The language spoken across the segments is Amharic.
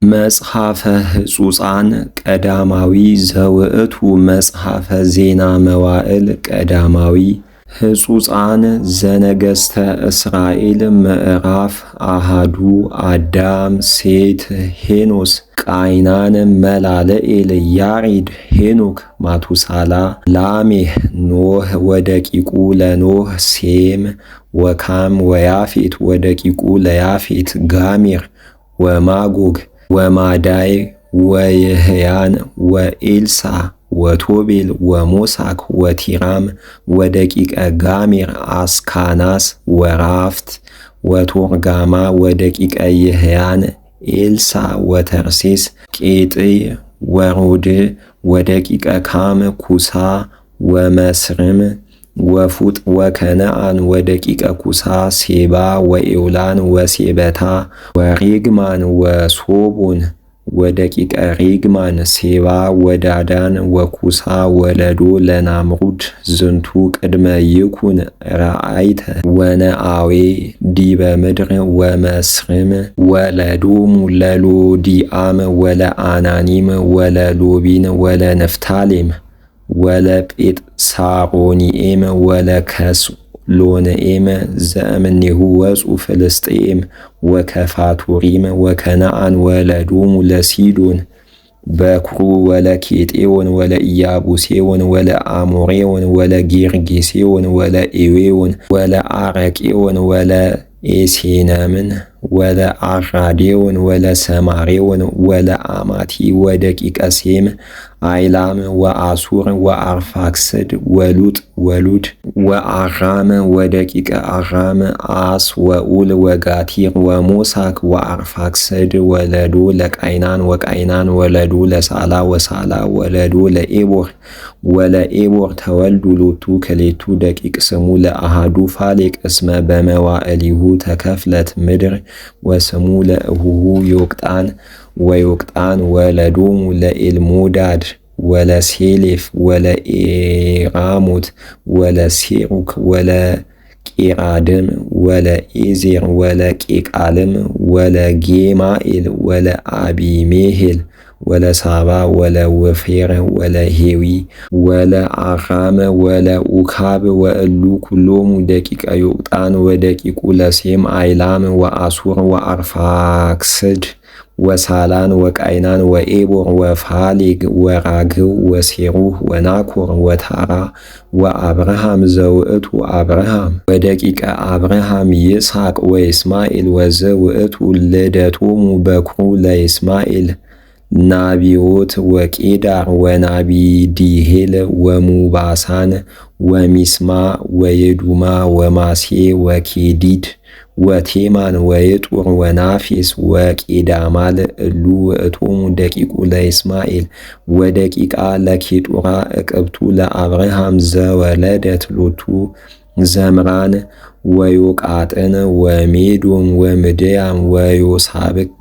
መጽሐፈ ሕጹፃን ቀዳማዊ ዘውእቱ መጽሐፈ ዜና መዋዕል ቀዳማዊ ሕጹፃን ዘነገሥተ እስራኤል ምዕራፍ አሃዱ አዳም ሴት ሄኖስ ቃይናን መላለኤል ያሬድ ሄኖክ ማቱሳላ ላሜህ ኖህ ወደቂቁ ለኖህ ሴም ወካም ወያፌት ወደቂቁ ለያፌት ጋሜር ወማጎግ ወማዳይ ወየህያን ወኤልሳ ወቶቤል ወሞሳክ ወቲራም ወደቂቀ ጋሜር አስካናስ ወራፍት ወቶርጋማ ወደቂቀ የህያን ኤልሳ ወተርሴስ ቄጥይ ወሮድ ወደቂቀ ካም ኩሳ ወመስርም ወፉጥ ወከነአን ወደቂቀ ኩሳ ሴባ ወኤውላን ወሴበታ ወሬግማን ወሶቦን ወደቂቀ ሬግማን ሴባ ወዳዳን ወኩሳ ወለዶ ለናምሩድ ዝንቱ ቅድመ ይኩን ረአይተ ወነአዌ ዲበ ምድር ወመስርም ወለዶሙ ለሎዲአም ወለአናኒም ወለሎቢን ወለንፍታሌም ወለጴጥ ሳሮኒኤም ወለከስሎንኤም ዘእምኔሁ ወፁ ፍልስጤም ወከፋቶሪም ወከነአን ወለዶሙ ለሲዶን በኩሩ ወለኬጤዎን ወለኢያቡሴዎን ወለአሞሬዎን ወለጌርጌሴዎን ወለኤዌዎን ወለአረቄዎን ወለኤሴነምን ወለአራዴዎን ወለሰማሬዎን ወለአማቲ ወደቂቀ ሴም አይላም ወአሱር ወአርፋክስድ ወሉጥ ወሉድ ወአራም ወደቂቀ አራም አስ ወኡል ወጋቲር ወሞሳክ ወአርፋክስድ ወለዶ ለቃይናን ወቃይናን ወለዶ ለሳላ ወሳላ ወለዶ ለኤቦር ወለኤቦር ተወልዱ ሎቱ ከሌቱ ደቂቅ ስሙ ለአሃዱ ፋሌቅ እስመ በመዋዕሊሁ ተከፍለት ምድር ወስሙ ለእሁሁ ዮቅጣን ወዮቅጣን ወለዶሙ ለኤልሞዳድ ወለሴሌፍ ወለኤራሙት ወለሴሩክ ወለቄራድም ወለኤዜር ወለቄቃልም ወለጌማኤል ወለአቢሜሄል ወለሳባ ወለወፌር ወለሄዊ ወለአራም ወለኡካብ ወእሉ ኩሎሙ ደቂቀ ዮቅጣን ወደቂቁ ለሴም አይላም ወአሱር ወአርፋክስድ ወሳላን ወቃይናን ወኤቦር ወፋሌግ ወራግው ወሴሩህ ወናኮር ወታራ ወአብርሃም ዘውእቱ አብርሃም ወደቂቀ አብርሃም ይስሐቅ ወይስማኤል ወዘውእቱ ልደቶሙ በኩሩ ለይስማኤል ናቢዮት ወቄዳር ወናቢዲሄል ወሙባሳን ወሚስማ ወየዱማ ወማሴ ወኬዲድ ወቴማን ወየጡር ወናፌስ ወቄዳማል እሉ ውእቶሙ ደቂቁ ለይስማኤል ወደቂቃ ለኬጡራ እቅብቱ ለአብርሃም ዘወለደት ሎቱ ዘምራን ወዮቃጥን ወሜዶም ወምድያም ወዮሳብቅ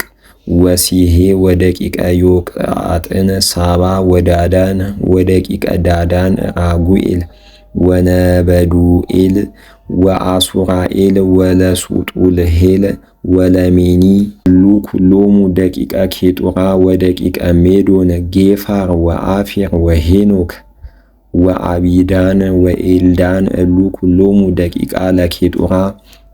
ወሲሄ ወደቂቀ ዮቅጣጥን ሳባ ወዳዳን ወደቂቀ ዳዳን ራጉኤል ወነበዱኤል ወአሱራኤል ወለሱጡልሄል ወለሜኒ ሁሉ ኩሎሙ ደቂቀ ኬጡራ ወደቂቀ ሜዶን ጌፋር ወአፌር ወሄኖክ ወአቢዳን ወኤልዳን እሉ ኩሎሙ ደቂቃ ለኬጡራ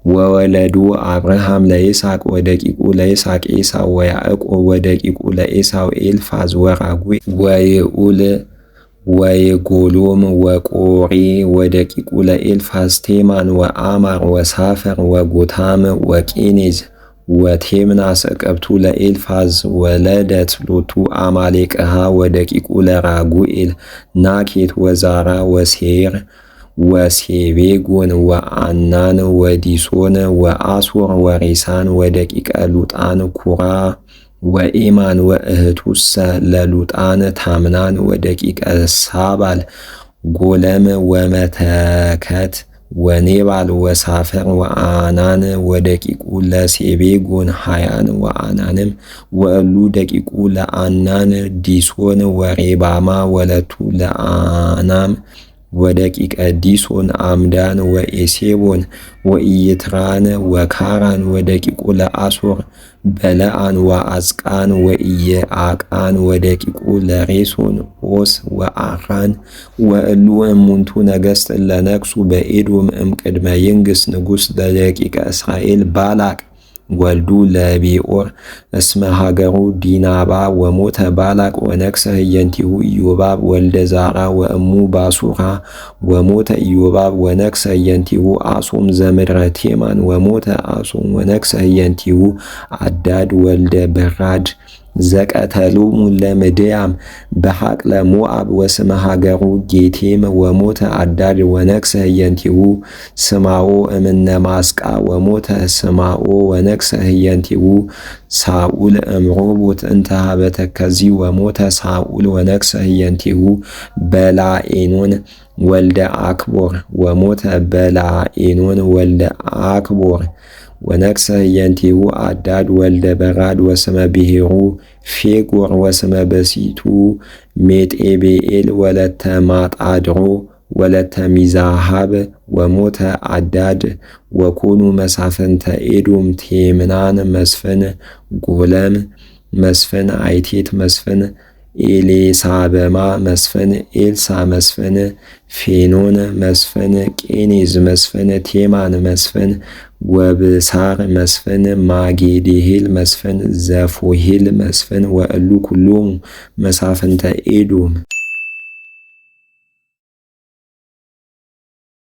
ወወለዱ አብርሃም ለይስሐቅ ወደቂቁ ለይስሐቅ ኤሳው ወያዕቆብ ወደቂቁ ለኤሳው ኤልፋዝ ወራጉኤል ወየኡል ወየጎሎም ወቆሬ ወደቂቁ ለኤልፋዝ ቴማን ወአማር ወሳፈር ወጎታም ወቄኔዝ ወቴምናስ እቅብቱ ለኤልፋዝ ወለደት ሎቱ አማሌቅሃ ወደቂቁ ለራጉኤል ናኬት ወዛራ ወሴር ወሴቤጎን ወአናን ወዲሶን ወአሶር ወሬሳን ወደቂቀ ሉጣን ኩራ ወኤማን ወእህቱሰ ለሉጣን ታምናን ወደቂቀ ሳባል ጎለም ወመተከት ወኔባል ወሳፈር ወአናን ወደቂቁ ለሴቤጎን ሃያን ወአናንም ወእሉ ደቂቁ ለአናን ዲሶን ወሬባማ ወለቱ ለአናም ወደቂቀ ዲሶን አምዳን ወኤሴቦን ወኢይትራን ወካራን ወደቂቁ ለአሶር በለአን ወአጽቃን ወኢየአቃን ወደቂቁ ለሬሶን ኦስ ወአራን ወእሉ እሙንቱ ነገሥት ለነግሡ በኤዶም እምቅድመ ይንግሥ ንጉሥ ለደቂቀ እስራኤል ባላቅ ወልዱ ለቤኦር እስመ ሀገሩ ዲናባ ወሞተ ባላቅ ወነግሠ ህየንቲሁ ኢዮባብ ወልደ ዛራ ወእሙ ባሱራ ወሞተ ኢዮባብ ወነግሠ ህየንቲሁ አሶም ዘምድረ ቴማን ወሞተ አሶም ወነግሠ ህየንቲሁ አዳድ ወልደ በራድ ዘቀተሎሙ ለምድያም በሐቅለ ሞዓብ ወስመ ሀገሩ ጌቴም ወሞተ አዳድ ወነግሠ ህየንቲሁ ስማኦ እምነ ማስቃ ወሞተ ስማኦ ወነግሠ ህየንቲሁ ሳኡል እምሮቦት እንተ ኀበ ተከዚ ወሞተ ሳኡል ወነግሠ ህየንቲሁ በላኤኖን ወልደ አክቦር ወሞተ በላኤኖን ወልደ አክቦር ወነግሠ ህየንቲሁ አዳድ ወልደ በራድ ወስመ ብሔሩ ፌጎር ወስመ በሲቱ ሜጤቤኤል ወለተ ማጣድሮ ወለተ ሚዛሃብ ወሞተ አዳድ ወኮኑ መሳፍንተ ኤዶም ቴምናን መስፍን ጎለም መስፍን አይቴት መስፍን ኤሌሳበማ መስፍን ኤልሳ መስፍን ፌኖን መስፍን ቄኔዝ መስፍን ቴማን መስፍን ወብሳር መስፍን ማጌዴሄል መስፍን ዘፎሄል መስፍን ወእሉ ኩሎሙ መሳፍንተ ኤዶም